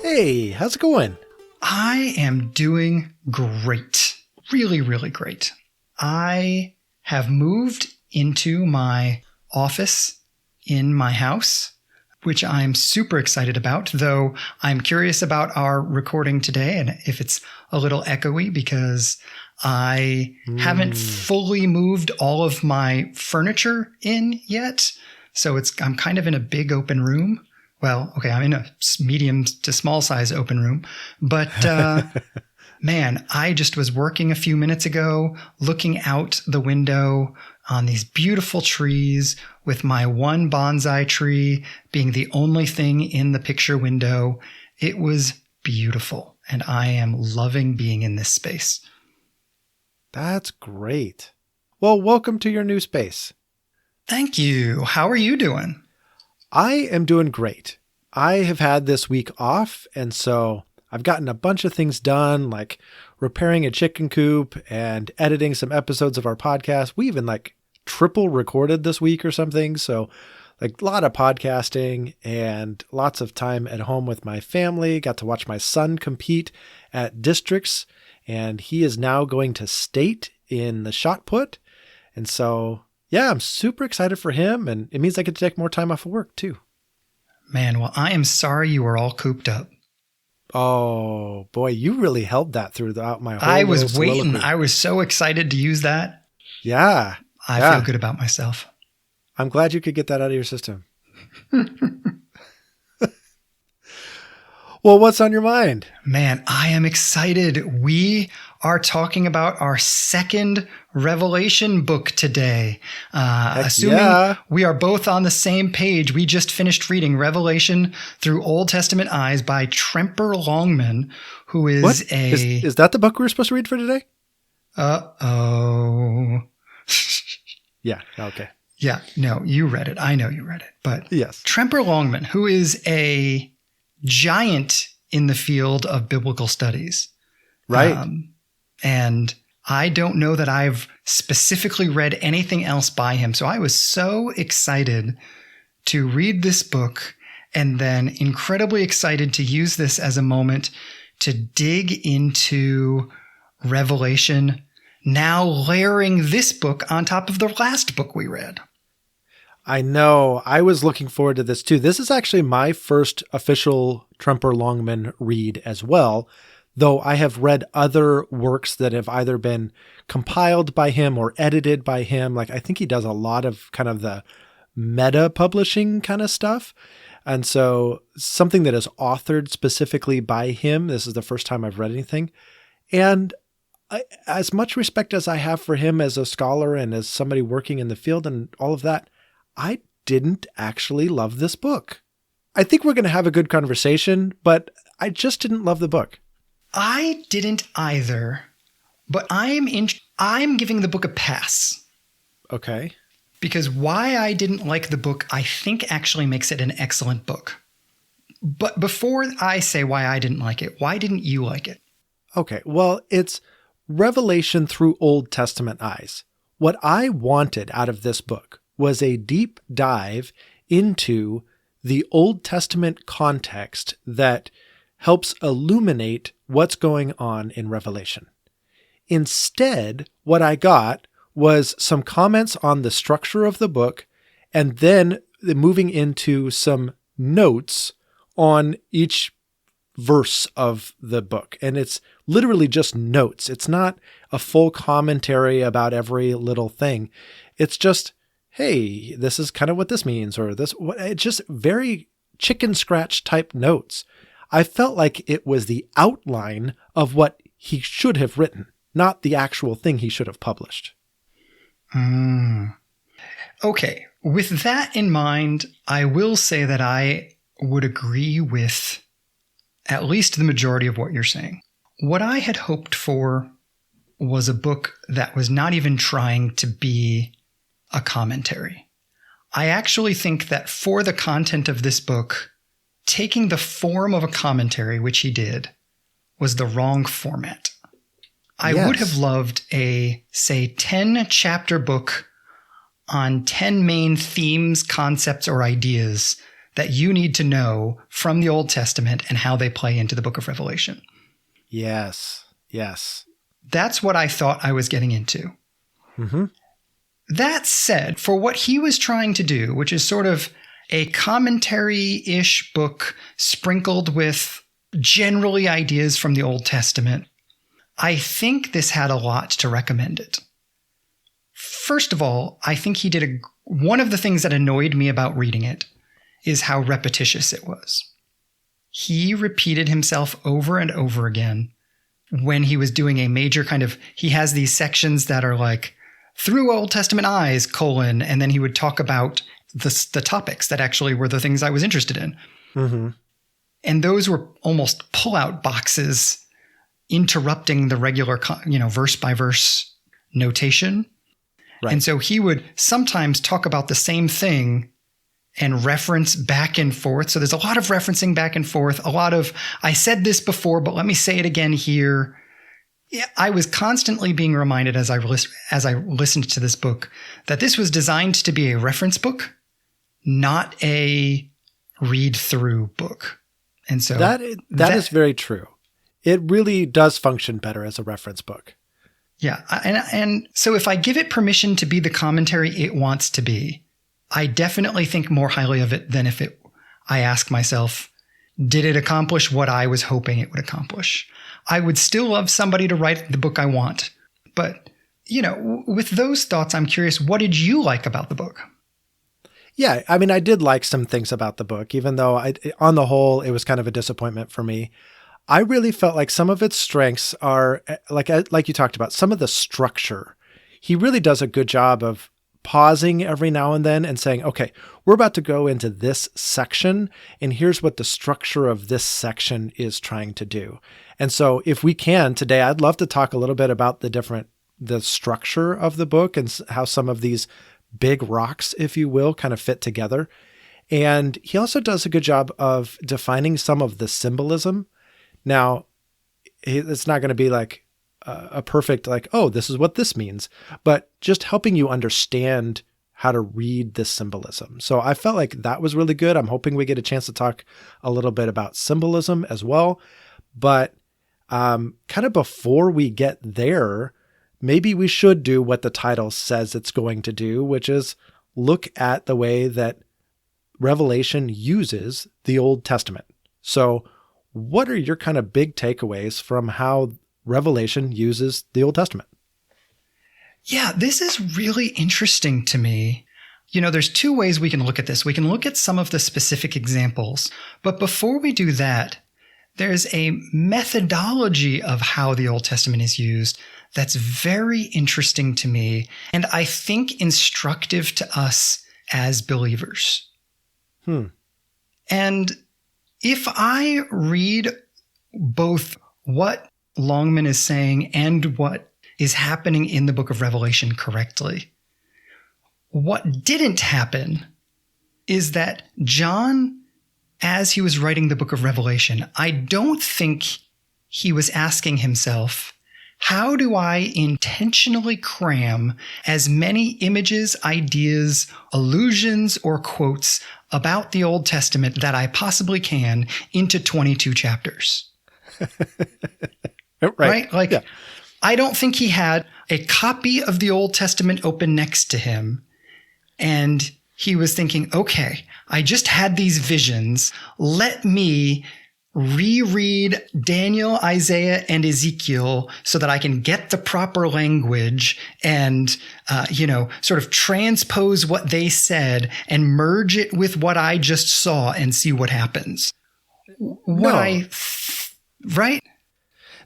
Hey, how's it going? I am doing great. Really, really great. I have moved into my office in my house, which I'm super excited about, though I'm curious about our recording today and if it's a little echoey because I haven't fully moved all of my furniture in yet. So I'm kind of in a big open room. Well, okay, I'm in a medium to small size open room, but man, I just was working a few minutes ago, looking out the window on these beautiful trees with my one bonsai tree being the only thing in the picture window. It was beautiful, and I am loving being in this space. That's great. Well, welcome to your new space. Thank you. How are you doing? I am doing great. I have had this week off, and so I've gotten a bunch of things done, like repairing a chicken coop and editing some episodes of our podcast. We even triple recorded this week or something. So a lot of podcasting and lots of time at home with my family. Got to watch my son compete at districts, and he is now going to state in the shot put. And so, yeah, I'm super excited for him, and it means I get to take more time off of work too. Man, well, I am sorry you were all cooped up. Oh, boy, you really held that throughout my whole I was waiting. soliloquy. I was so excited to use that. Yeah. I feel good about myself. I'm glad you could get that out of your system. Well, what's on your mind? Man, I am excited. We are talking about our second Revelation book today. Assuming we are both on the same page, we just finished reading Revelation Through Old Testament Eyes by Tremper Longman, who is Is that the book we were supposed to read for today? Uh-oh. Yeah, okay. Yeah, no, you read it. I know you read it. But yes. Tremper Longman, who is a giant in the field of biblical studies. Right. And I don't know that I've specifically read anything else by him. So I was so excited to read this book and then incredibly excited to use this as a moment to dig into Revelation, now layering this book on top of the last book we read. I know. I was looking forward to this too. This is actually my first official Tremper Longman read as well, though I have read other works that have either been compiled by him or edited by him. I think he does a lot of kind of the meta publishing kind of stuff. And so something that is authored specifically by him, this is the first time I've read anything. And as much respect as I have for him as a scholar and as somebody working in the field and all of that, I didn't actually love this book. I think we're going to have a good conversation, but I just didn't love the book. I didn't either, but I'm giving the book a pass. Okay. Because why I didn't like the book, I think actually makes it an excellent book. But before I say why I didn't like it, why didn't you like it? Okay, well, it's Revelation Through Old Testament Eyes. What I wanted out of this book was a deep dive into the Old Testament context that helps illuminate what's going on in Revelation. Instead, what I got was some comments on the structure of the book and then moving into some notes on each verse of the book. And it's literally just notes. It's not a full commentary about every little thing. It's just, hey, this is kind of what this means, or this, it's just very chicken scratch type notes. I felt like it was the outline of what he should have written, not the actual thing he should have published. Okay. With that in mind, I will say that I would agree with at least the majority of what you're saying. What I had hoped for was a book that was not even trying to be a commentary. I actually think that for the content of this book, taking the form of a commentary, which he did, was the wrong format. I would have loved a, say, 10-chapter book on 10 main themes, concepts, or ideas that you need to know from the Old Testament and how they play into the book of Revelation. Yes. Yes. That's what I thought I was getting into. Mm-hmm. That said, for what he was trying to do, which is sort of a commentary-ish book sprinkled with generally ideas from the Old Testament, I think this had a lot to recommend it. First of all, I think he did one of the things that annoyed me about reading it is how repetitious it was. He repeated himself over and over again when he was doing a major he has these sections that are like, through Old Testament eyes, and then he would talk about the topics that actually were the things I was interested in. Mm-hmm. And those were almost pull-out boxes interrupting the regular, verse-by-verse notation. Right. And so he would sometimes talk about the same thing and reference back and forth. So there's a lot of referencing back and forth, a lot of, I said this before, but let me say it again here. Yeah, I was constantly being reminded as I listened to this book that this was designed to be a reference book, not a read-through book. And so that is very true. It really does function better as a reference book. Yeah. And so if I give it permission to be the commentary it wants to be, I definitely think more highly of it than if I ask myself, did it accomplish what I was hoping it would accomplish? I would still love somebody to write the book I want. But, with those thoughts, I'm curious, what did you like about the book? Yeah, I mean, I did like some things about the book, even though on the whole, it was kind of a disappointment for me. I really felt like some of its strengths are, like you talked about, some of the structure. He really does a good job of pausing every now and then and saying, okay, we're about to go into this section, and here's what the structure of this section is trying to do. And so if we can today, I'd love to talk a little bit about the structure of the book and how some of these big rocks, if you will, kind of fit together. And he also does a good job of defining some of the symbolism. Now, it's not going to be like a perfect, oh, this is what this means, but just helping you understand how to read this symbolism. So I felt like that was really good. I'm hoping we get a chance to talk a little bit about symbolism as well. But kind of before we get there, maybe we should do what the title says it's going to do, which is look at the way that Revelation uses the Old Testament. So what are your kind of big takeaways from how Revelation uses the Old Testament? Yeah, this is really interesting to me. There's two ways we can look at this. We can look at some of the specific examples, but before we do that, there's a methodology of how the Old Testament is used that's very interesting to me, and I think instructive to us as believers. And if I read both what Longman is saying and what is happening in the book of Revelation correctly, what didn't happen is that John, as he was writing the book of Revelation, I don't think he was asking himself, how do I intentionally cram as many images, ideas, allusions, or quotes about the Old Testament that I possibly can into 22 chapters? Right? Yeah. I don't think he had a copy of the Old Testament open next to him, and he was thinking, okay, I just had these visions. Let me reread Daniel, Isaiah, and Ezekiel so that I can get the proper language and, sort of transpose what they said and merge it with what I just saw and see what happens. Right?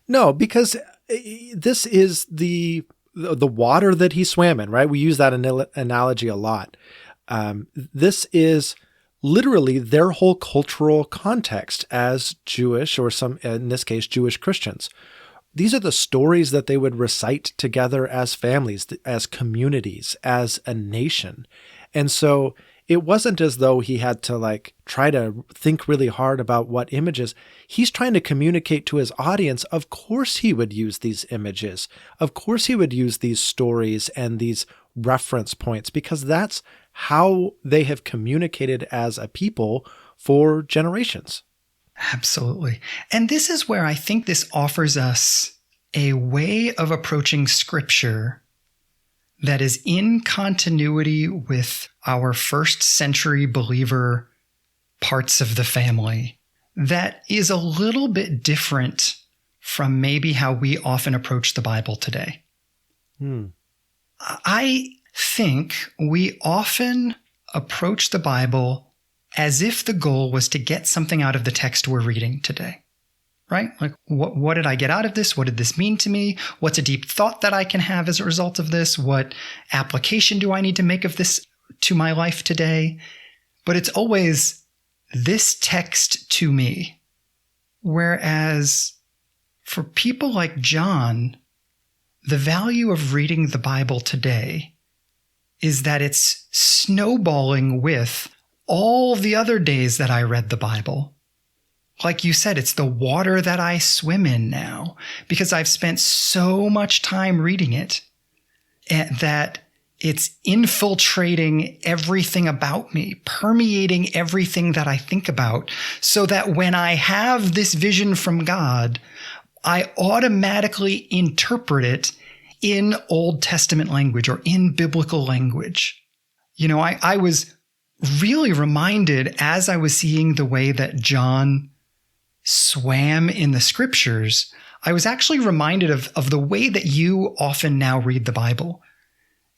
No, because this is the water that he swam in, right? We use that analogy a lot. This is literally their whole cultural context as Jewish, or in this case, Jewish Christians. These are the stories that they would recite together as families, as communities, as a nation. And so it wasn't as though he had to try to think really hard about what images. He's trying to communicate to his audience. Of course he would use these images. Of course he would use these stories and these reference points because that's how they have communicated as a people for generations. Absolutely. And this is where I think this offers us a way of approaching Scripture that is in continuity with our first century believer parts of the family that is a little bit different from maybe how we often approach the Bible today. I think we often approach the Bible as if the goal was to get something out of the text we're reading today, right? Like, what did I get out of this? What did this mean to me? What's a deep thought that I can have as a result of this? What application do I need to make of this to my life today? But it's always this text to me. Whereas for people like John, the value of reading the Bible today is that it's snowballing with all the other days that I read the Bible. Like you said, it's the water that I swim in now because I've spent so much time reading it that it's infiltrating everything about me, permeating everything that I think about, so that when I have this vision from God, I automatically interpret it in Old Testament language or in biblical language. You know, I was really reminded as I was seeing the way that John swam in the scriptures, I was actually reminded of the way that you often now read the Bible.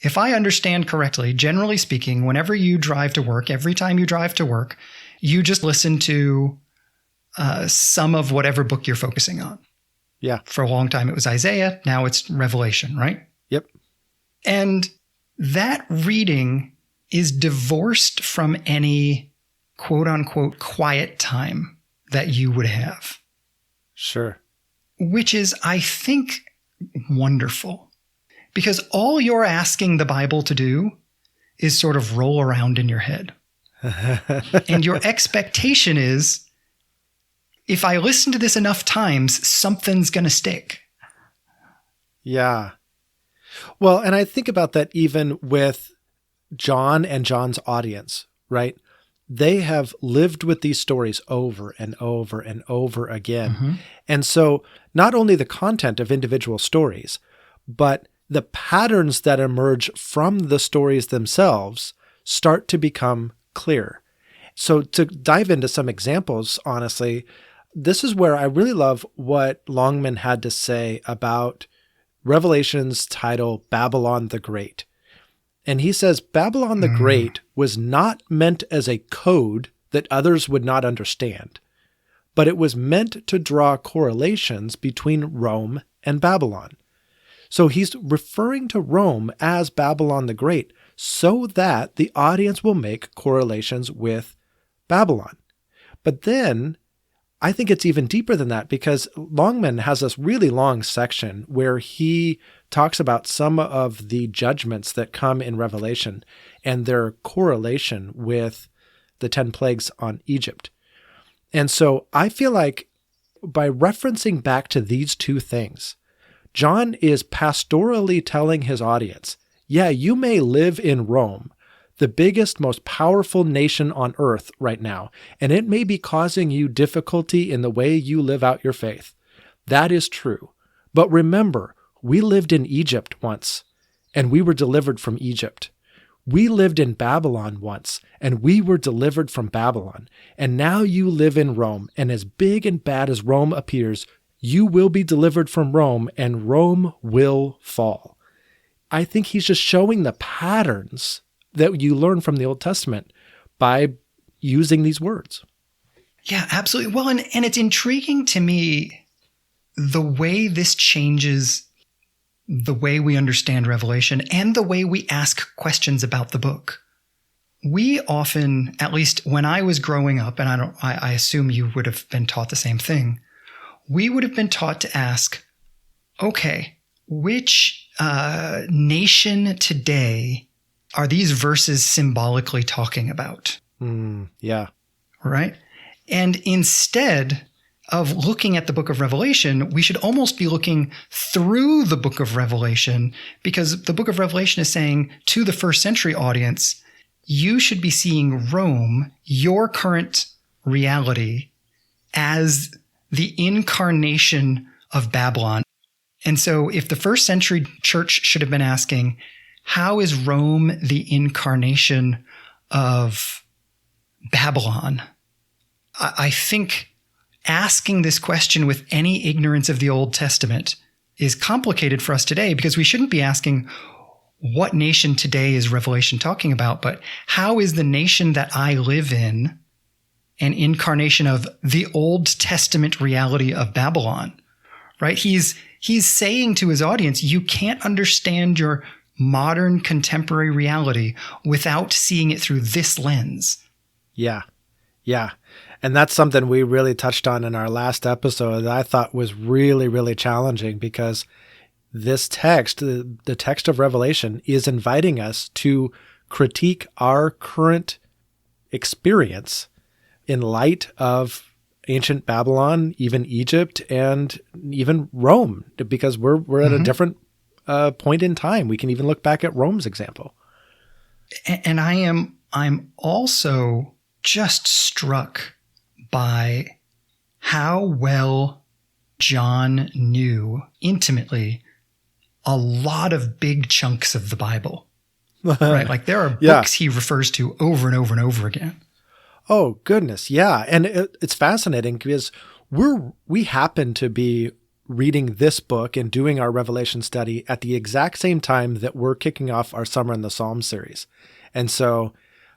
If I understand correctly, generally speaking, whenever you drive to work, every time you drive to work, you just listen to some of whatever book you're focusing on. Yeah. For a long time, it was Isaiah. Now it's Revelation, right? Yep. And that reading is divorced from any quote unquote quiet time that you would have. Sure. Which is, I think, wonderful. Because all you're asking the Bible to do is sort of roll around in your head. And your expectation is, if I listen to this enough times, something's going to stick. Yeah. Well, and I think about that even with John and John's audience, right? They have lived with these stories over and over and over again. Mm-hmm. And so not only the content of individual stories, but the patterns that emerge from the stories themselves start to become clear. So to dive into some examples, honestly, this is where I really love what Longman had to say about Revelation's title, Babylon the Great. And he says, Babylon the Great was not meant as a code that others would not understand, but it was meant to draw correlations between Rome and Babylon. So he's referring to Rome as Babylon the Great so that the audience will make correlations with Babylon. But then I think it's even deeper than that because Longman has this really long section where he talks about some of the judgments that come in Revelation and their correlation with the 10 plagues on Egypt. And so I feel like by referencing back to these two things, John is pastorally telling his audience, yeah, you may live in Rome, the biggest, most powerful nation on earth right now, and it may be causing you difficulty in the way you live out your faith. That is true. But remember, we lived in Egypt once, and we were delivered from Egypt. We lived in Babylon once, and we were delivered from Babylon. And now you live in Rome, and as big and bad as Rome appears, you will be delivered from Rome, and Rome will fall. I think he's just showing the patterns that you learn from the Old Testament by using these words. Yeah, absolutely. Well, and it's intriguing to me the way this changes the way we understand Revelation and the way we ask questions about the book. We often, at least when I was growing up, and I assume you would have been taught the same thing, we would have been taught to ask, okay, which nation today are these verses symbolically talking about? Yeah. Right? And instead of looking at the book of Revelation, we should almost be looking through the book of Revelation, because the book of Revelation is saying to the first century audience, you should be seeing Rome, your current reality, as the incarnation of Babylon. And so if the first century church should have been asking, how is Rome the incarnation of Babylon? I think asking this question with any ignorance of the Old Testament is complicated for us today, because we shouldn't be asking, what nation today is Revelation talking about? But how is the nation that I live in an incarnation of the Old Testament reality of Babylon? Right? He's saying to his audience, you can't understand your modern contemporary reality without seeing it through this lens. Yeah. Yeah. And that's something we really touched on in our last episode that I thought was really, really challenging, because this text, the text of Revelation, is inviting us to critique our current experience in light of ancient Babylon, even Egypt, and even Rome, because we're at a different point in time. We can even look back at Rome's example. And I'm also just struck by how well John knew intimately a lot of big chunks of the Bible, right? Like there are books he refers to over and over and over again. Oh, goodness. Yeah. And it's fascinating because we happen to be reading this book and doing our Revelation study at the exact same time that we're kicking off our Summer in the Psalms series. And so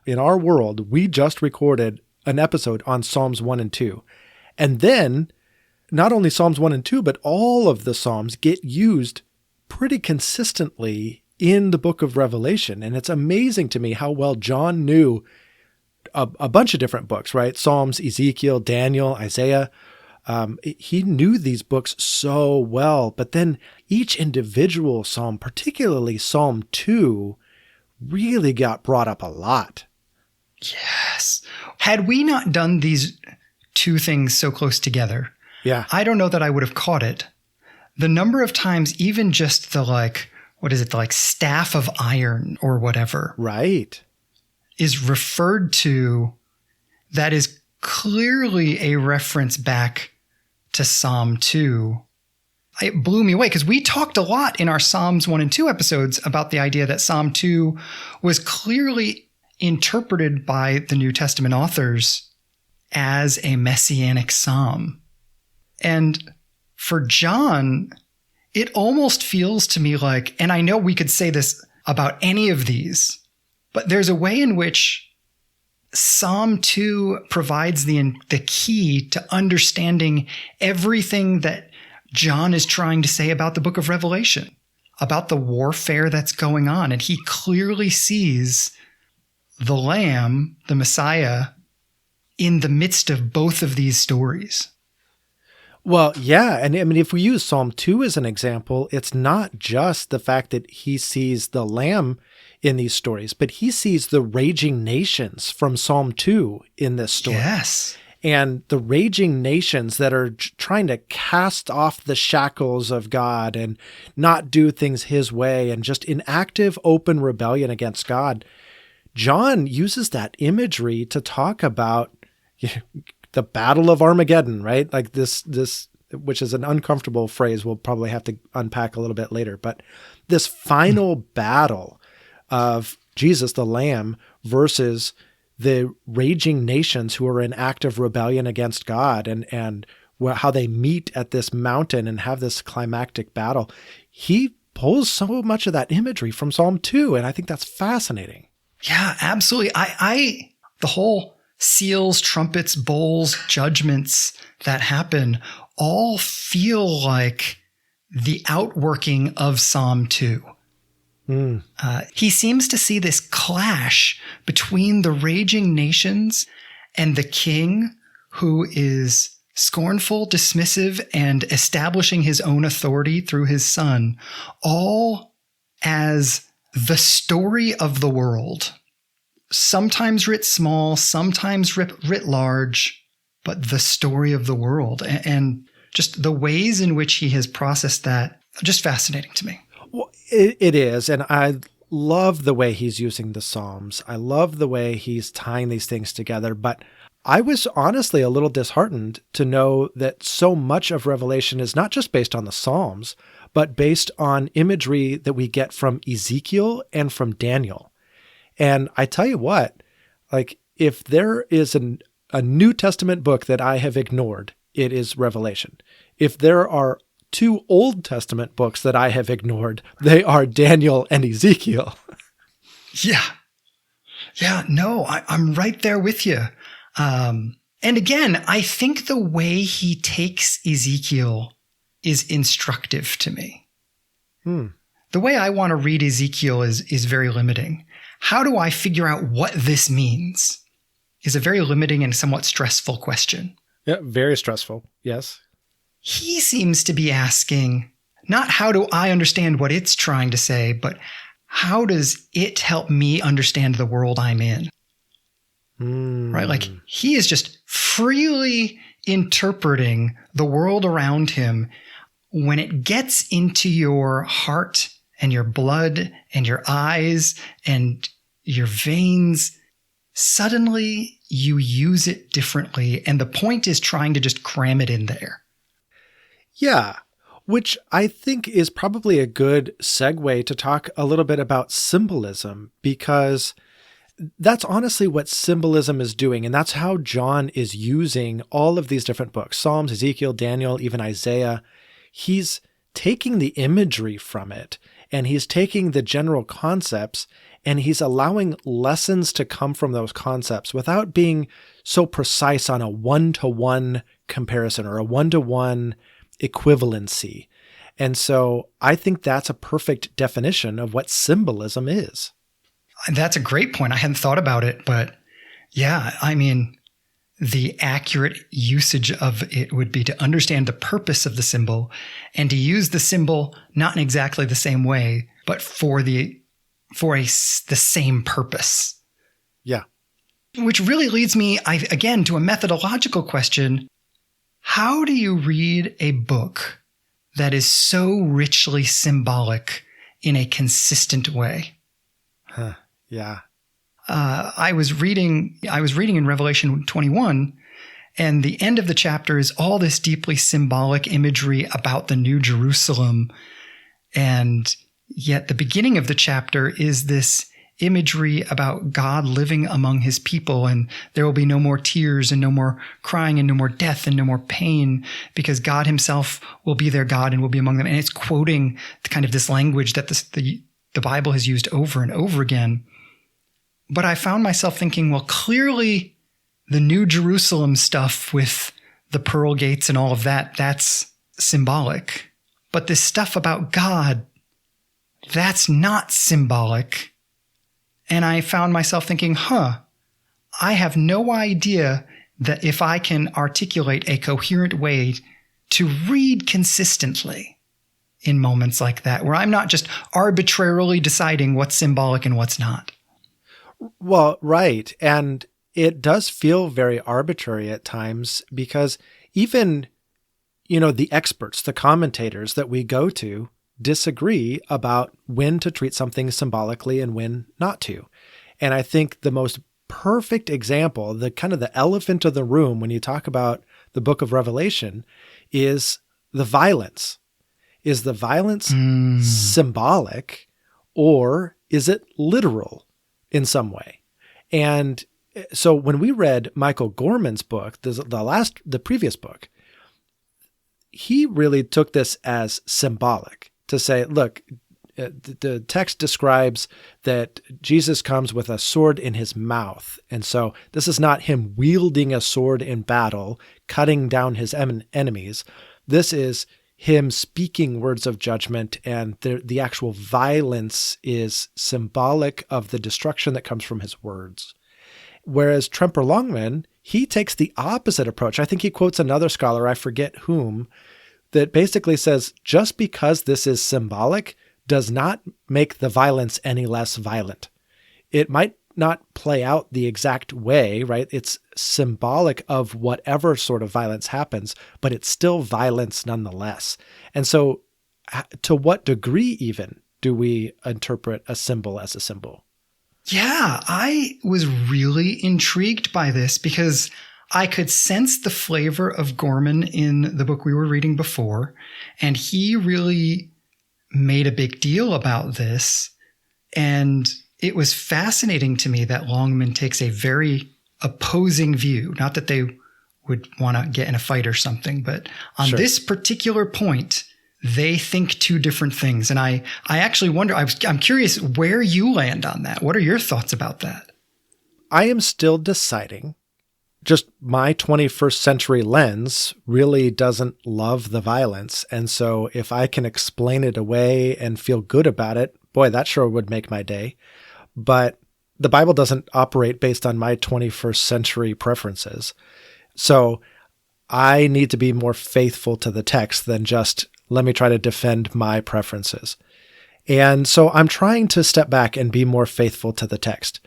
in our world, we just recorded an episode on Psalms 1 and 2. And then not only Psalms 1 and 2, but all of the Psalms get used pretty consistently in the book of Revelation. And it's amazing to me how well John knew a bunch of different books, right? Psalms, Ezekiel, Daniel, Isaiah. He knew these books so well, but then each individual psalm, particularly Psalm 2, really got brought up a lot. Yes. Had we not done these two things so close together, I don't know that I would have caught it. The number of times, even just the staff of iron or whatever. Right. Is referred to, that is clearly a reference back to Psalm 2. It blew me away because we talked a lot in our Psalms 1 and 2 episodes about the idea that Psalm 2 was clearly interpreted by the New Testament authors as a messianic psalm. And for John, it almost feels to me like, and I know we could say this about any of these, but there's a way in which Psalm 2 provides the key to understanding everything that John is trying to say about the book of Revelation, about the warfare that's going on. And he clearly sees the Lamb, the Messiah, in the midst of both of these stories. Well, yeah. And I mean, if we use Psalm 2 as an example, it's not just the fact that he sees the Lamb in these stories, but he sees the raging nations from Psalm 2 in this story. Yes. And the raging nations that are trying to cast off the shackles of God and not do things his way and just in active, open rebellion against God. John uses that imagery to talk about the Battle of Armageddon, right? Like this, which is an uncomfortable phrase we'll probably have to unpack a little bit later, but this final battle of Jesus, the Lamb, versus the raging nations who are in active rebellion against God, and how they meet at this mountain and have this climactic battle. He pulls so much of that imagery from Psalm 2, and I think that's fascinating. Yeah, absolutely. The whole seals, trumpets, bowls, judgments that happen all feel like the outworking of Psalm 2. He seems to see this clash between the raging nations and the king who is scornful, dismissive, and establishing his own authority through his son, all as the story of the world, sometimes writ small, sometimes writ large, but the story of the world. And just the ways in which he has processed that are just fascinating to me. Well, it is. And I love the way he's using the Psalms. I love the way he's tying these things together. But I was honestly a little disheartened to know that so much of Revelation is not just based on the Psalms, but based on imagery that we get from Ezekiel and from Daniel. And I tell you what, like, if there is a New Testament book that I have ignored, it is Revelation. If there are two Old Testament books that I have ignored, they are Daniel and Ezekiel. Yeah. Yeah, no, I'm right there with you. And again, I think the way he takes Ezekiel is instructive to me. The way I want to read Ezekiel is very limiting. How do I figure out what this means is a very limiting and somewhat stressful question. Yeah, very stressful. Yes. He seems to be asking, not how do I understand what it's trying to say, but how does it help me understand the world I'm in? Right? Like, he is just freely interpreting the world around him. When it gets into your heart and your blood and your eyes and your veins, suddenly you use it differently. And the point is trying to just cram it in there. Yeah, which I think is probably a good segue to talk a little bit about symbolism, because that's honestly what symbolism is doing. And that's how John is using all of these different books, Psalms, Ezekiel, Daniel, even Isaiah. He's taking the imagery from it, and he's taking the general concepts, and he's allowing lessons to come from those concepts without being so precise on a one-to-one comparison or a one-to-one equivalency. And so I think that's a perfect definition of what symbolism is. That's a great point. I hadn't thought about it, but yeah, I mean, the accurate usage of it would be to understand the purpose of the symbol and to use the symbol not in exactly the same way, but for the same purpose. Yeah. Which really leads me, again, to a methodological question. How do you read a book that is so richly symbolic in a consistent way? Yeah. I was reading in Revelation 21, and the end of the chapter is all this deeply symbolic imagery about the New Jerusalem. And yet the beginning of the chapter is this imagery about God living among his people, and there will be no more tears and no more crying and no more death and no more pain, because God himself will be their God and will be among them. And it's quoting kind of this language that the Bible has used over and over again. But I found myself thinking, well, clearly the New Jerusalem stuff with the pearl gates and all of that, that's symbolic. But this stuff about God, that's not symbolic. And I found myself thinking, I have no idea that if I can articulate a coherent way to read consistently in moments like that, where I'm not just arbitrarily deciding what's symbolic and what's not. Well, right. And it does feel very arbitrary at times, because even, the experts, the commentators that we go to disagree about when to treat something symbolically and when not to. And I think the most perfect example, the kind of the elephant in the room when you talk about the book of Revelation, is the violence. Is the violence symbolic, or is it literal in some way? And so when we read Michael Gorman's book, the previous book, he really took this as symbolic to say, look, the text describes that Jesus comes with a sword in his mouth. And so this is not him wielding a sword in battle, cutting down his enemies. This is him speaking words of judgment, and the actual violence is symbolic of the destruction that comes from his words. Whereas Tremper Longman, he takes the opposite approach. I think he quotes another scholar, I forget whom, that basically says, just because this is symbolic does not make the violence any less violent. It might not play out the exact way, right? It's symbolic of whatever sort of violence happens, but it's still violence nonetheless. And so to what degree even do we interpret a symbol as a symbol? Yeah, I was really intrigued by this because I could sense the flavor of Gorman in the book we were reading before, and he really made a big deal about this. And it was fascinating to me that Longman takes a very opposing view. Not that they would want to get in a fight or something, but on this particular point, they think two different things. And I actually wonder, I'm curious where you land on that. What are your thoughts about that? I am still deciding. Just my 21st century lens really doesn't love the violence. And so if I can explain it away and feel good about it, boy, that sure would make my day. But the Bible doesn't operate based on my 21st century preferences. So I need to be more faithful to the text than just let me try to defend my preferences. And so I'm trying to step back and be more faithful to the text.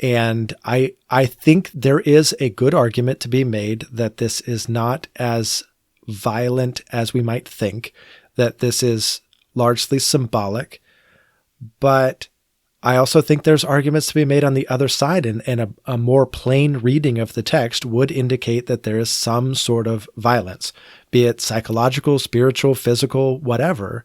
And I think there is a good argument to be made that this is not as violent as we might think, that this is largely symbolic. But I also think there's arguments to be made on the other side, and a more plain reading of the text would indicate that there is some sort of violence, be it psychological, spiritual, physical, whatever.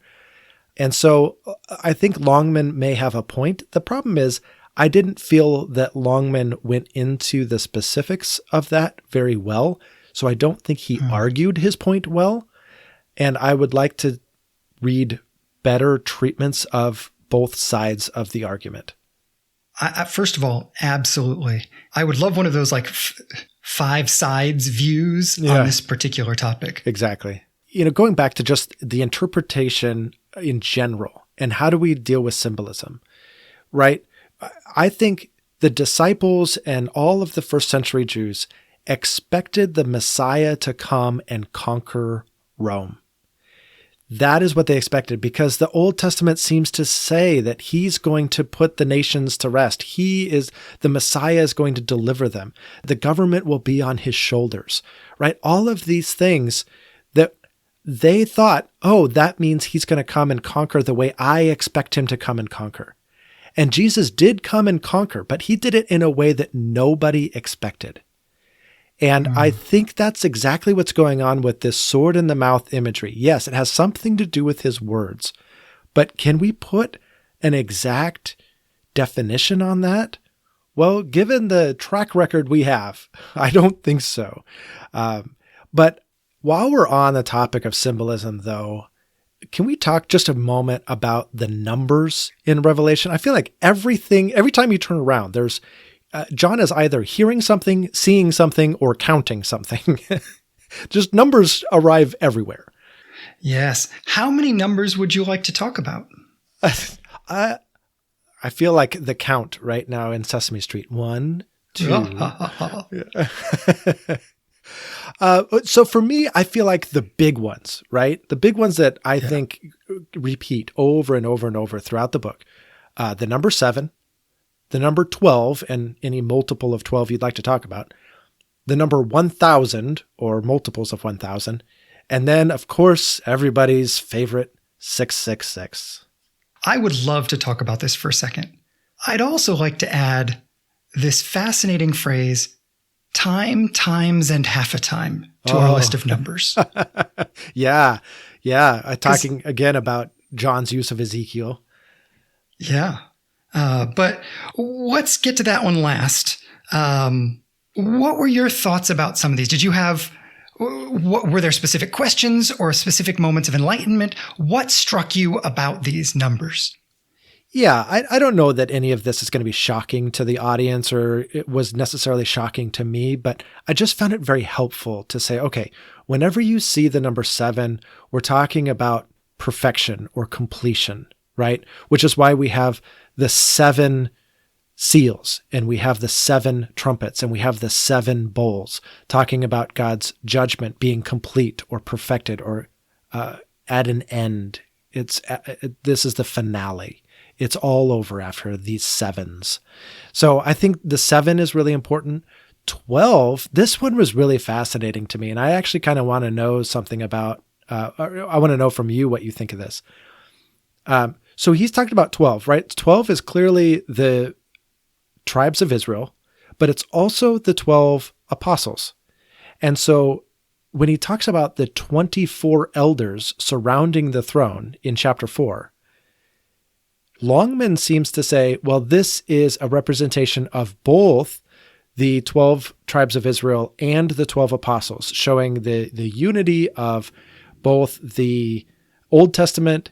And so I think Longman may have a point. The problem is I didn't feel that Longman went into the specifics of that very well, so I don't think he argued his point well. And I would like to read better treatments of both sides of the argument. First of all, absolutely. I would love one of those like five sides views on this particular topic. Exactly. Going back to just the interpretation in general and how do we deal with symbolism, right? I think the disciples and all of the first century Jews expected the Messiah to come and conquer Rome. That is what they expected, because the Old Testament seems to say that he's going to put the nations to rest. The Messiah is going to deliver them. The government will be on his shoulders, right? All of these things that they thought, oh, that means he's going to come and conquer the way I expect him to come and conquer. And Jesus did come and conquer, but he did it in a way that nobody expected. And I think that's exactly what's going on with this sword in the mouth imagery. Yes, it has something to do with his words, but can we put an exact definition on that? Well, given the track record we have, I don't think so. But while we're on the topic of symbolism, though, can we talk just a moment about the numbers in Revelation? I feel like every time you turn around, there's John is either hearing something, seeing something, or counting something. Just numbers arrive everywhere. Yes. How many numbers would you like to talk about? I feel like the count right now in Sesame Street. 1, 2. So for me, I feel like the big ones, right? The big ones that I think repeat over and over and over throughout the book. The number 7. The number 12, and any multiple of 12 you'd like to talk about, the number 1,000 or multiples of 1,000, and then, of course, everybody's favorite 666. I would love to talk about this for a second. I'd also like to add this fascinating phrase, time, times, and half a time to our list of numbers. Yeah. Talking again about John's use of Ezekiel. Yeah. But let's get to that one last. What were your thoughts about some of these? Were there specific questions or specific moments of enlightenment? What struck you about these numbers? Yeah, I don't know that any of this is going to be shocking to the audience, or it was necessarily shocking to me, but I just found it very helpful to say, okay, whenever you see the number 7, we're talking about perfection or completion, right? Which is why we have the 7 seals, and we have the 7 trumpets, and we have the 7 bowls, talking about God's judgment being complete or perfected or at an end. This is the finale. It's all over after these 7s. So I think the 7 is really important. 12, this one was really fascinating to me. And I actually kind of want to know something about, I want to know from you what you think of this. So he's talking about 12, right? 12 is clearly the tribes of Israel, but it's also the 12 apostles. And so when he talks about the 24 elders surrounding the throne in chapter 4, Longman seems to say, well, this is a representation of both the 12 tribes of Israel and the 12 apostles, showing the unity of both the Old Testament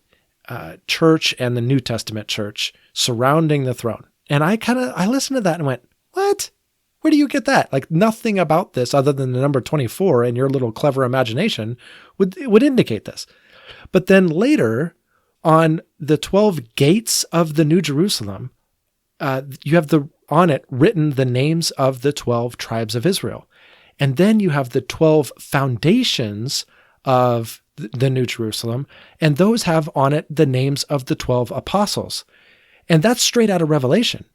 church and the New Testament church surrounding the throne. And I listened to that and went, what? Where do you get that? Like, nothing about this other than the number 24 and your little clever imagination would indicate this. But then later on the 12 gates of the New Jerusalem, you have on it written the names of the 12 tribes of Israel. And then you have the 12 foundations of the New Jerusalem, and those have on it the names of the 12 apostles. And that's straight out of Revelation.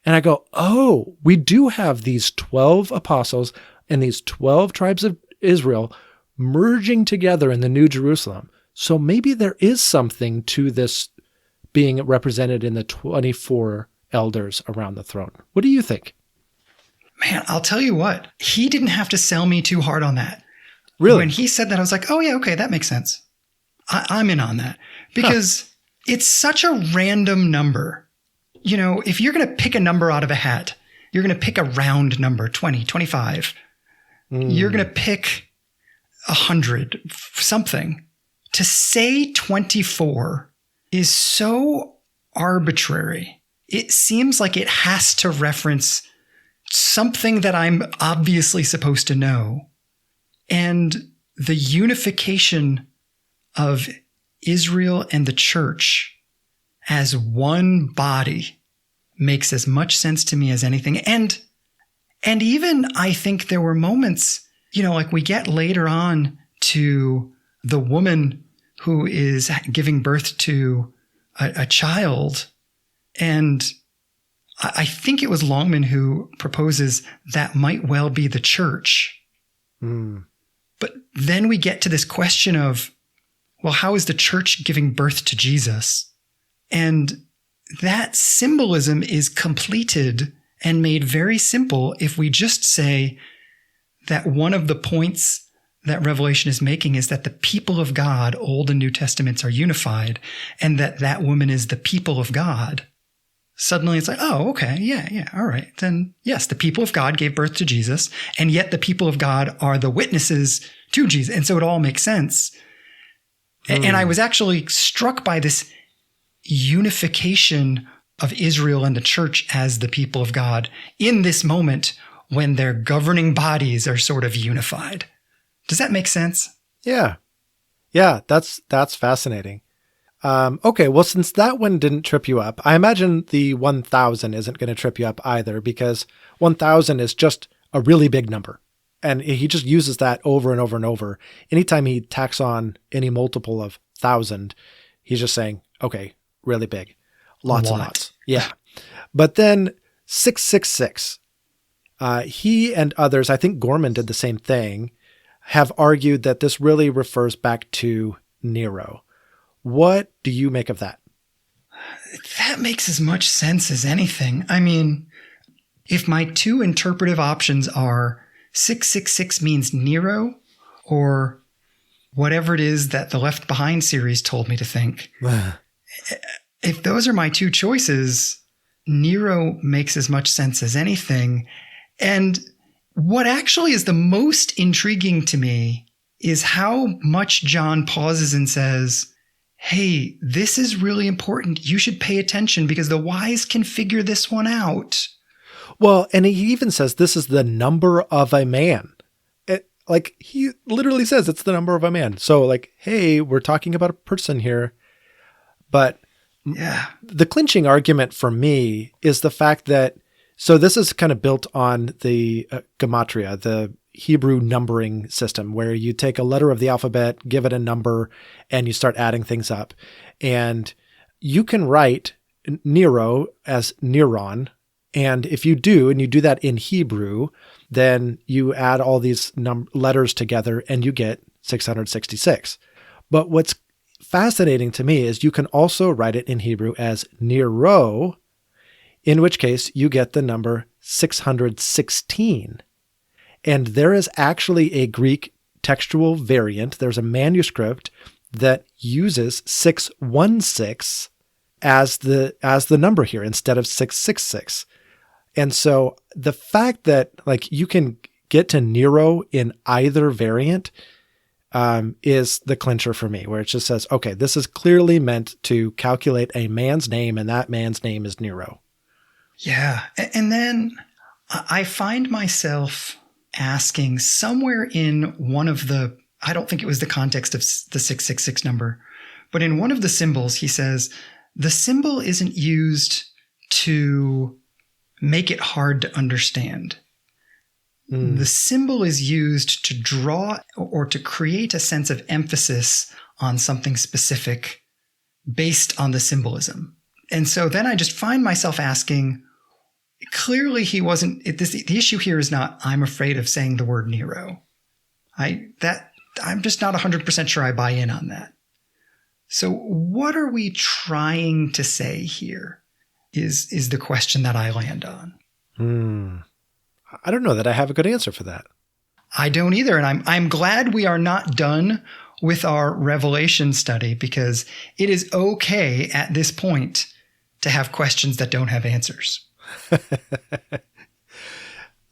And I go, oh, we do have these 12 apostles and these 12 tribes of Israel merging together in the New Jerusalem. So maybe there is something to this being represented in the 24 elders around the throne. What do you think? Man, I'll tell you what, he didn't have to sell me too hard on that. Really? When he said that, I was like, oh yeah, okay, that makes sense. I'm in on that because it's such a random number. You know, if you're going to pick a number out of a hat, you're going to pick a round number, 20, 25. You're going to pick 100, something. To say 24 is so arbitrary. It seems like it has to reference something that I'm obviously supposed to know. And the unification of Israel and the church as one body makes as much sense to me as anything. And even I think there were moments, you know, like we get later on to the woman who is giving birth to a child. And I think it was Longman who proposes that might well be the church. But then we get to this question of, well, how is the church giving birth to Jesus? And that symbolism is completed and made very simple if we just say that one of the points that Revelation is making is that the people of God, Old and New Testaments, are unified, and that woman is the people of God. Suddenly it's like, oh, okay, yeah, all right. Then yes, the people of God gave birth to Jesus, and yet the people of God are the witnesses to Jesus. And so it all makes sense. And I was actually struck by this unification of Israel and the church as the people of God in this moment when their governing bodies are sort of unified. Does that make sense? Yeah, that's fascinating. Okay, well, since that one didn't trip you up, I imagine the 1,000 isn't going to trip you up either, because 1,000 is just a really big number. And he just uses that over and over and over. Anytime he tacks on any multiple of 1,000, he's just saying, okay, really big. Lots and lots. Yeah. But then 666, he and others, I think Gorman did the same thing, have argued that this really refers back to Nero. What do you make of that? That makes as much sense as anything. I mean, if my two interpretive options are 666 means Nero or whatever it is that the Left Behind series told me to think, if those are my two choices, Nero makes as much sense as anything. And what actually is the most intriguing to me is how much John pauses and says, hey, this is really important. You should pay attention because the wise can figure this one out. Well, and he even says this is the number of a man. Like, he literally says it's the number of a man. So, like, hey, we're talking about a person here. But yeah, the clinching argument for me is the fact that, so this is kind of built on the gematria, the Hebrew numbering system, where you take a letter of the alphabet, give it a number, and you start adding things up. And you can write Nero as neuron. And if you do, and you do that in Hebrew, then you add all these letters together and you get 666. But what's fascinating to me is you can also write it in Hebrew as Nero, in which case you get the number 616. And there is actually a Greek textual variant. There's a manuscript that uses 616 as the number here instead of 666. And so the fact that like you can get to Nero in either variant is the clincher for me, where it just says, okay, this is clearly meant to calculate a man's name, and that man's name is Nero. Yeah. And then I find myself asking somewhere in one of the, I don't think it was the context of the 666 number, but in one of the symbols, he says, the symbol isn't used to make it hard to understand. The symbol is used to draw or to create a sense of emphasis on something specific based on the symbolism. And so then I just find myself asking, clearly he wasn't, the issue here is not, I'm afraid of saying the word Nero. I'm just not 100% sure I buy in on that. So what are we trying to say here is the question that I land on. I don't know that I have a good answer for that. I don't either. And I'm glad we are not done with our Revelation study, because it is okay at this point to have questions that don't have answers.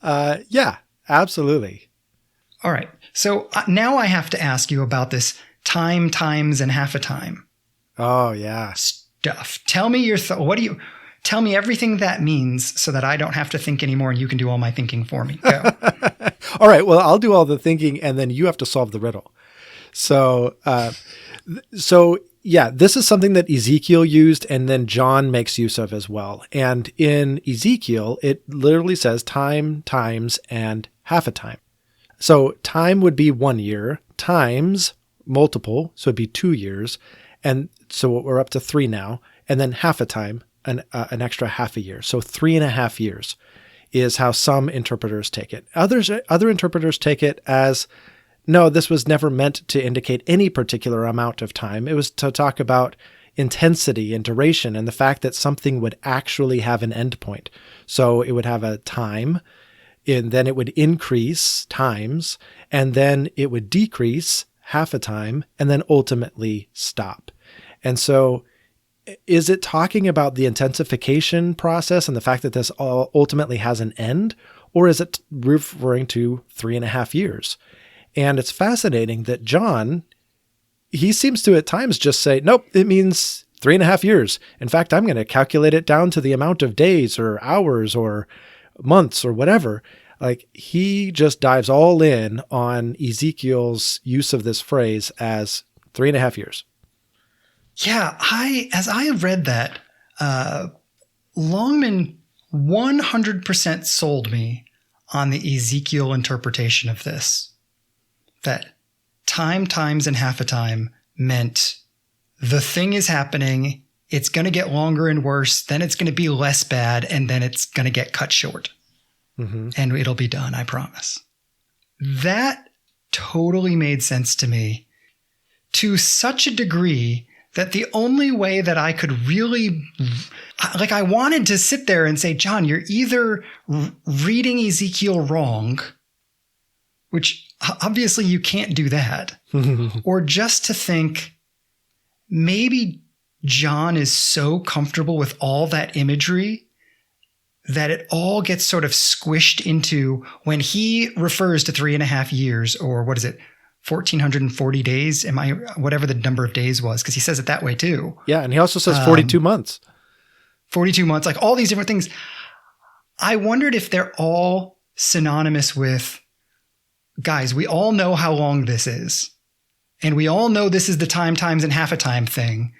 Yeah, absolutely. All right. So now I have to ask you about this time, times, and half a time. Oh, yeah. Stuff. Tell me your tell me everything that means so that I don't have to think anymore and you can do all my thinking for me. Go. All right. Well, I'll do all the thinking and then you have to solve the riddle. So yeah, this is something that Ezekiel used and then John makes use of as well. And in Ezekiel, it literally says time, times, and half a time. So time would be 1 year, times multiple, so it'd be 2 years. And so we're up to 3 now. And then half a time, an extra half a year. So 3.5 years is how some interpreters take it. Other interpreters take it as, no, this was never meant to indicate any particular amount of time. It was to talk about intensity and duration and the fact that something would actually have an endpoint. So it would have a time, and then it would increase times, and then it would decrease half a time, and then ultimately stop. And so is it talking about the intensification process and the fact that this ultimately has an end, or is it referring to 3.5 years? And it's fascinating that John, he seems to at times just say, nope, it means 3.5 years. In fact, I'm going to calculate it down to the amount of days or hours or months or whatever. Like he just dives all in on Ezekiel's use of this phrase as 3.5 years. Yeah, as I have read that, Longman 100% sold me on the Ezekiel interpretation of this. That time, times, and half a time meant the thing is happening, it's going to get longer and worse, then it's going to be less bad, and then it's going to get cut short. Mm-hmm. And it'll be done, I promise. That totally made sense to me to such a degree that the only way that I could really, like I wanted to sit there and say, John, you're either reading Ezekiel wrong, which obviously you can't do that, or just to think maybe John is so comfortable with all that imagery that it all gets sort of squished into when he refers to 3.5 years, or what is it? 1,440 days, whatever the number of days was, because he says it that way too. Yeah, and he also says 42 months. 42 months, like all these different things. I wondered if they're all synonymous with, guys, we all know how long this is. And we all know this is the time, times, and half a time thing.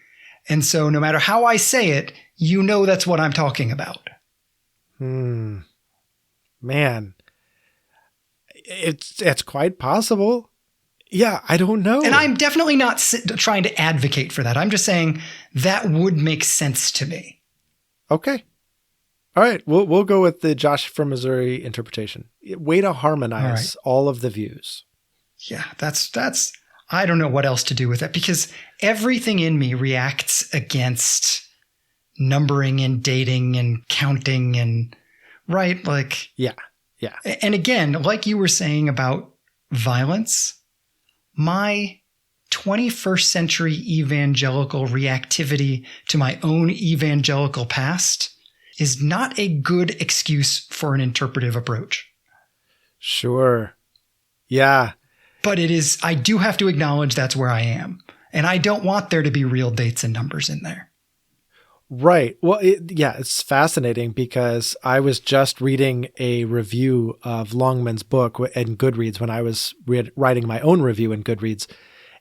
And so no matter how I say it, you know that's what I'm talking about. Man, it's quite possible. Yeah, I don't know. And I'm definitely not trying to advocate for that. I'm just saying that would make sense to me. Okay. All right. We'll go with the Josh from Missouri interpretation. Way to harmonize all of the views. Yeah, that's I don't know what else to do with that, because everything in me reacts against numbering and dating and counting and right, like yeah. And again, like you were saying about violence, my 21st century evangelical reactivity to my own evangelical past is not a good excuse for an interpretive approach. Sure. Yeah. But it is, I do have to acknowledge that's where I am. And I don't want there to be real dates and numbers in there. Right. Well, it's fascinating because I was just reading a review of Longman's book in Goodreads when I was writing my own review in Goodreads.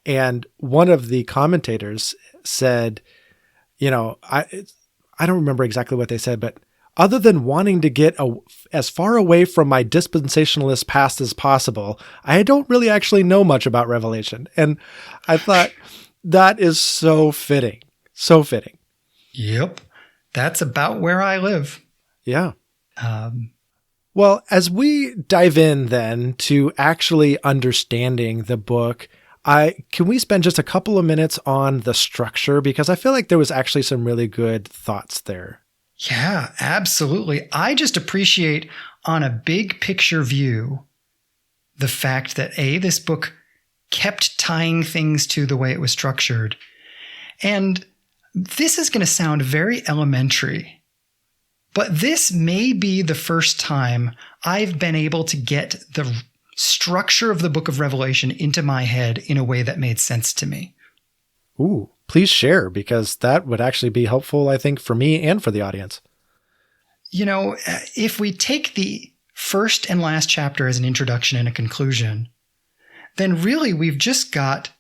And one of the commentators said, I don't remember exactly what they said, but other than wanting to get as far away from my dispensationalist past as possible, I don't really actually know much about Revelation. And I thought that is so fitting. So fitting. Yep. That's about where I live. Yeah. Well, as we dive in then to actually understanding the book, can we spend just a couple of minutes on the structure? Because I feel like there was actually some really good thoughts there. Yeah, absolutely. I just appreciate on a big picture view the fact that this book kept tying things to the way it was structured. And this is going to sound very elementary, but this may be the first time I've been able to get the structure of the book of Revelation into my head in a way that made sense to me. Ooh, please share, because that would actually be helpful, I think, for me and for the audience. If we take the first and last chapter as an introduction and a conclusion, then really we've just got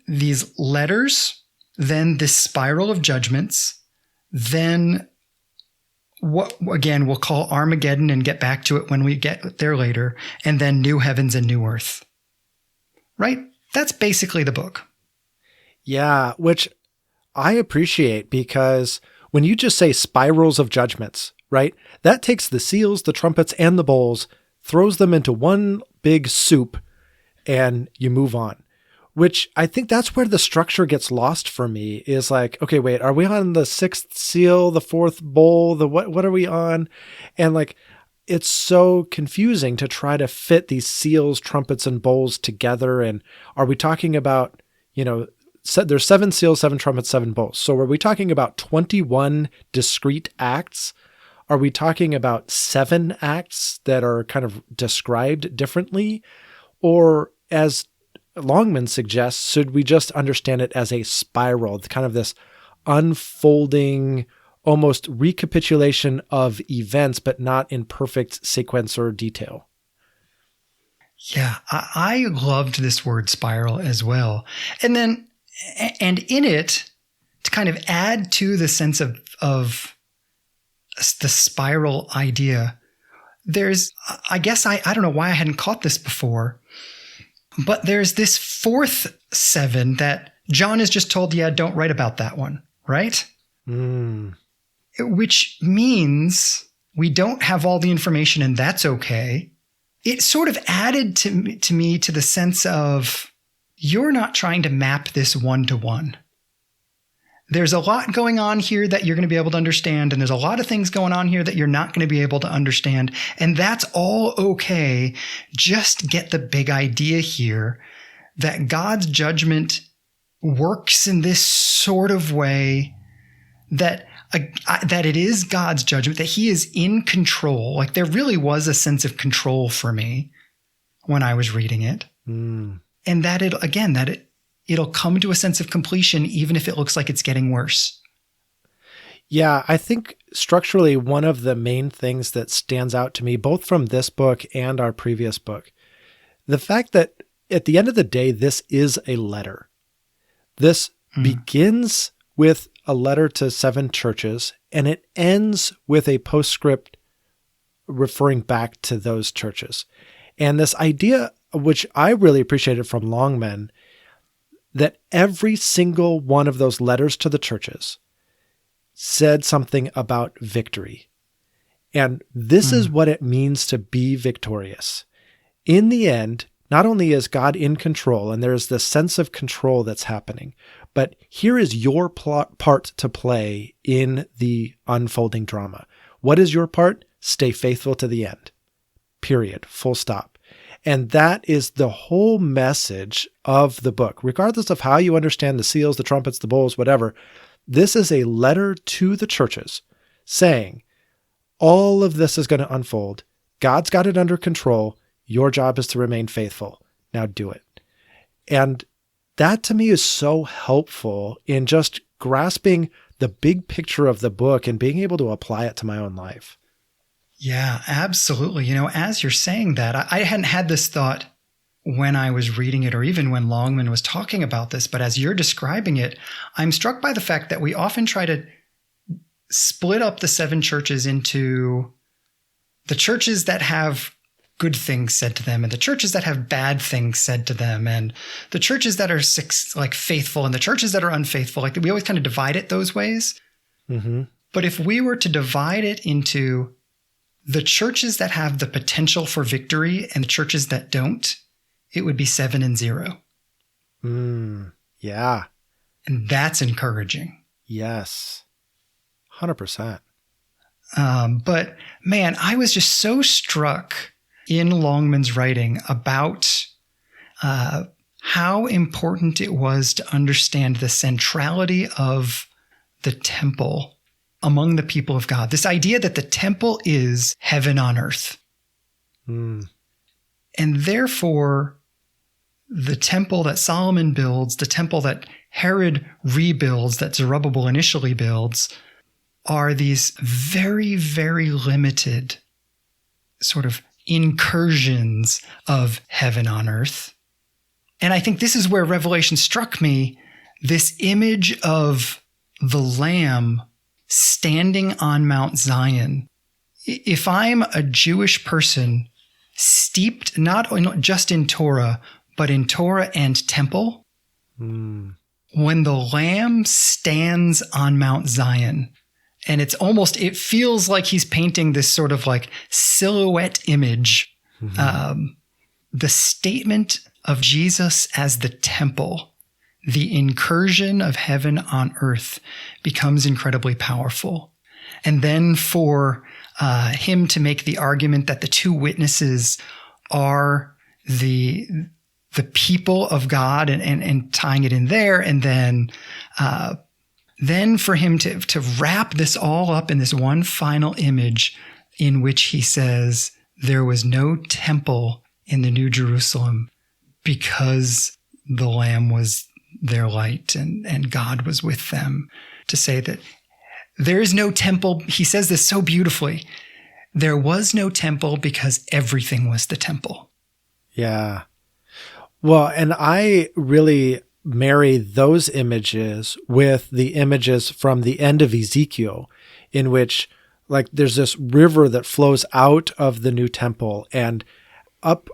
these letters, then this spiral of judgments, then what, again, we'll call Armageddon and get back to it when we get there later, and then new heavens and new earth. Right? That's basically the book. Yeah, which I appreciate, because when you just say spirals of judgments, right, that takes the seals, the trumpets, and the bowls, throws them into one big soup, and you move on. Which I think that's where the structure gets lost for me, is like, okay, wait, are we on the sixth seal, the fourth bowl, what are we on? And like, it's so confusing to try to fit these seals, trumpets, and bowls together. And are we talking about, there's 7 seals, 7 trumpets, 7 bowls. So are we talking about 21 discrete acts? Are we talking about 7 acts that are kind of described differently? Or, as Longman suggests, should we just understand it as a spiral, kind of this unfolding, almost recapitulation of events, but not in perfect sequence or detail? Yeah, I loved this word spiral as well. And in it, to kind of add to the sense of the spiral idea, there's, I guess I don't know why I hadn't caught this before, but there's this fourth 7 that John is just told, don't write about that one, right? Which means we don't have all the information, and that's okay. It sort of added to me to the sense of, you're not trying to map this one-to-one. There's a lot going on here that you're going to be able to understand, and there's a lot of things going on here that you're not going to be able to understand, and that's all okay. Just get the big idea here that God's judgment works in this sort of way that it is God's judgment, that he is in control. Like, there really was a sense of control for me when I was reading it. And that it'll come to a sense of completion, even if it looks like it's getting worse. Yeah, I think structurally, one of the main things that stands out to me, both from this book and our previous book, the fact that at the end of the day, this is a letter. This begins with a letter to 7 churches, and it ends with a postscript referring back to those churches. And this idea, which I really appreciated from Longman, that every single one of those letters to the churches said something about victory. And this is what it means to be victorious. In the end, not only is God in control, and there's this sense of control that's happening, but here is your part to play in the unfolding drama. What is your part? Stay faithful to the end. Period. Full stop. And that is the whole message of the book. Regardless of how you understand the seals, the trumpets, the bowls, whatever, this is a letter to the churches saying, all of this is going to unfold. God's got it under control. Your job is to remain faithful. Now do it. And that to me is so helpful in just grasping the big picture of the book and being able to apply it to my own life. Yeah, absolutely. You know, as you're saying that, I hadn't had this thought when I was reading it or even when Longman was talking about this, but as you're describing it, I'm struck by the fact that we often try to split up the seven churches into the churches that have good things said to them and the churches that have bad things said to them and the churches that are faithful and the churches that are unfaithful. Like we always kind of divide it those ways. Mm-hmm. But if we were to divide it into the churches that have the potential for victory and the churches that don't, it would be 7 and 0. Yeah. And that's encouraging. Yes. 100%. But man, I was just so struck in Longman's writing about how important it was to understand the centrality of the temple among the people of God. This idea that the temple is heaven on earth. And therefore, the temple that Solomon builds, the temple that Herod rebuilds, that Zerubbabel initially builds, are these very, very limited sort of incursions of heaven on earth. And I think this is where Revelation struck me, this image of the Lamb standing on Mount Zion. If I'm a Jewish person steeped not just in Torah, but in Torah and temple, when the Lamb stands on Mount Zion, and it feels like he's painting this sort of like silhouette image, the statement of Jesus as the temple, the incursion of heaven on earth becomes incredibly powerful. And then for him to make the argument that the two witnesses are the people of God and tying it in there, and then for him to wrap this all up in this one final image in which he says there was no temple in the New Jerusalem because the Lamb was their light and God was with them. To say that there is no temple, he says this so beautifully, there was no temple because everything was the temple. Yeah. Well, and I really marry those images with the images from the end of Ezekiel, in which like there's this river that flows out of the new temple, and up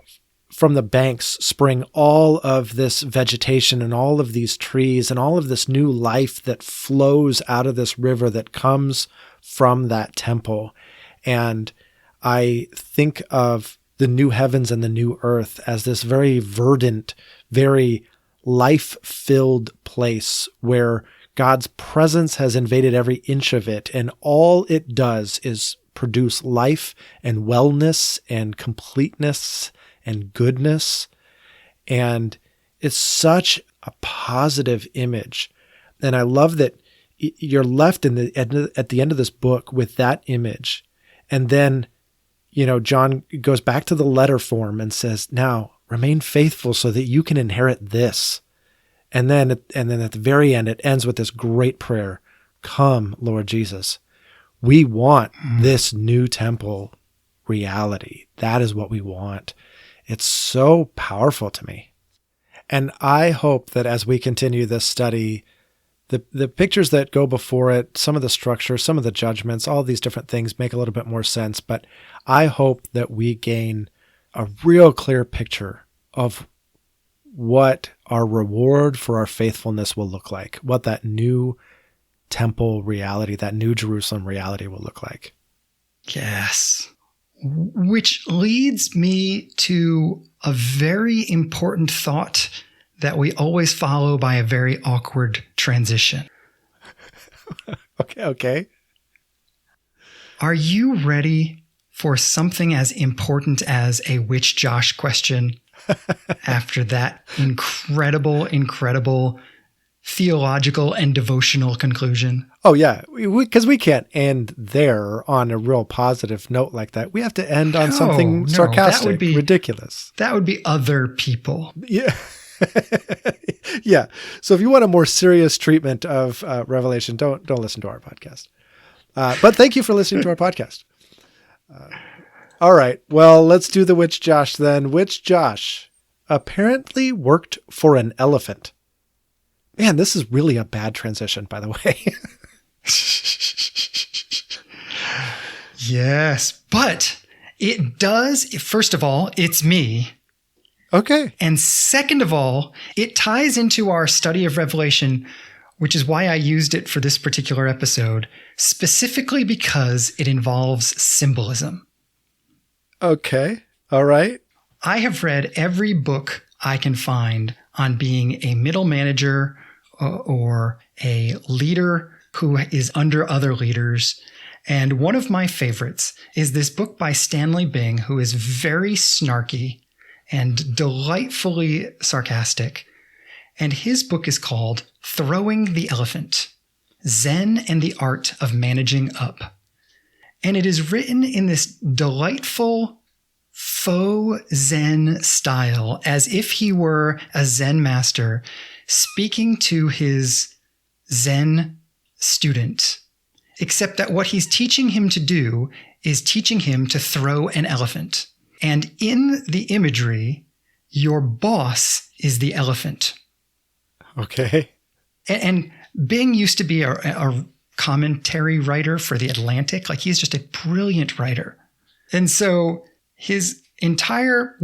from the banks spring all of this vegetation and all of these trees and all of this new life that flows out of this river that comes from that temple. And I think of the new heavens and the new earth as this very verdant, very life-filled place where God's presence has invaded every inch of it, and all it does is produce life and wellness and completeness and goodness. And it's such a positive image. And I love that you're left at the end of this book with that image. And then, John goes back to the letter form and says, now remain faithful so that you can inherit this. And then at the very end, it ends with this great prayer. Come, Lord Jesus. We want this new temple reality. That is what we want. It's so powerful to me. And I hope that as we continue this study, the pictures that go before it, some of the structure, some of the judgments, all these different things make a little bit more sense. But I hope that we gain a real clear picture of what our reward for our faithfulness will look like, what that new temple reality, that New Jerusalem reality will look like. Yes. Which leads me to a very important thought that we always follow by a very awkward transition. Okay. Are you ready for something as important as a Which Josh question after that incredible theological and devotional conclusion? Oh, yeah, because we can't end there on a real positive note like that. We have to end on something sarcastic, that would be ridiculous. That would be other people. Yeah. Yeah. So if you want a more serious treatment of Revelation, don't listen to our podcast. But thank you for listening to our podcast. All right. Well, let's do the Which Josh then. Which Josh apparently worked for an elephant. Man, this is really a bad transition, by the way. Yes, but it does. First of all, it's me. Okay. And second of all, it ties into our study of Revelation, which is why I used it for this particular episode, specifically because it involves symbolism. Okay. All right. I have read every book I can find on being a middle manager or a leader who is under other leaders. And one of my favorites is this book by Stanley Bing, who is very snarky and delightfully sarcastic. And his book is called Throwing the Elephant: Zen and the Art of Managing Up. And it is written in this delightful faux Zen style, as if he were a Zen master speaking to his Zen student, except that what he's teaching him to do is teaching him to throw an elephant. And in the imagery, your boss is the elephant. Okay. And Bing used to be a commentary writer for The Atlantic. Like, he's just a brilliant writer. And so his entire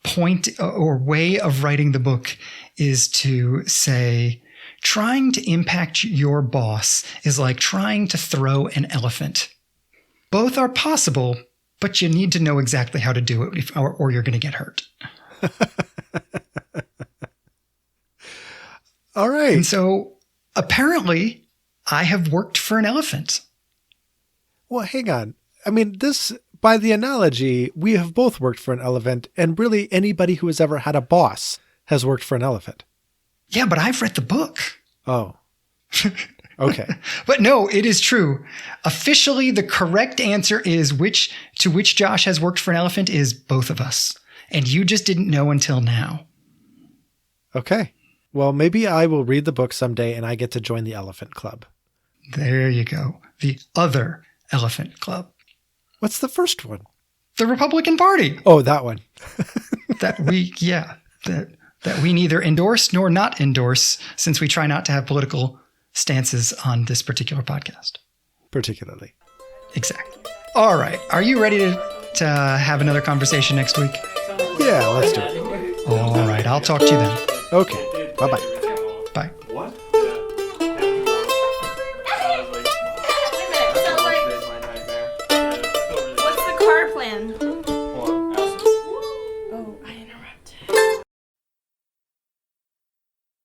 point or way of writing the book is to say, trying to impact your boss is like trying to throw an elephant. Both are possible, but you need to know exactly how to do it or you're going to get hurt. All right. And so apparently I have worked for an elephant. Well, hang on. I mean, this, by the analogy, we have both worked for an elephant, and really anybody who has ever had a boss has worked for an elephant. Yeah, but I've read the book. Oh. Okay. But no, it is true. Officially, the correct answer is which Josh has worked for an elephant is both of us. And you just didn't know until now. Okay. Well, maybe I will read the book someday and I get to join the Elephant Club. There you go. The other Elephant Club. What's the first one? The Republican Party. Oh, that one. that we neither endorse nor not endorse, since we try not to have political stances on this particular podcast. Particularly. Exactly. All right. Are you ready to have another conversation next week? Yeah, let's do it. All right. I'll talk to you then. Okay. Bye-bye. Bye.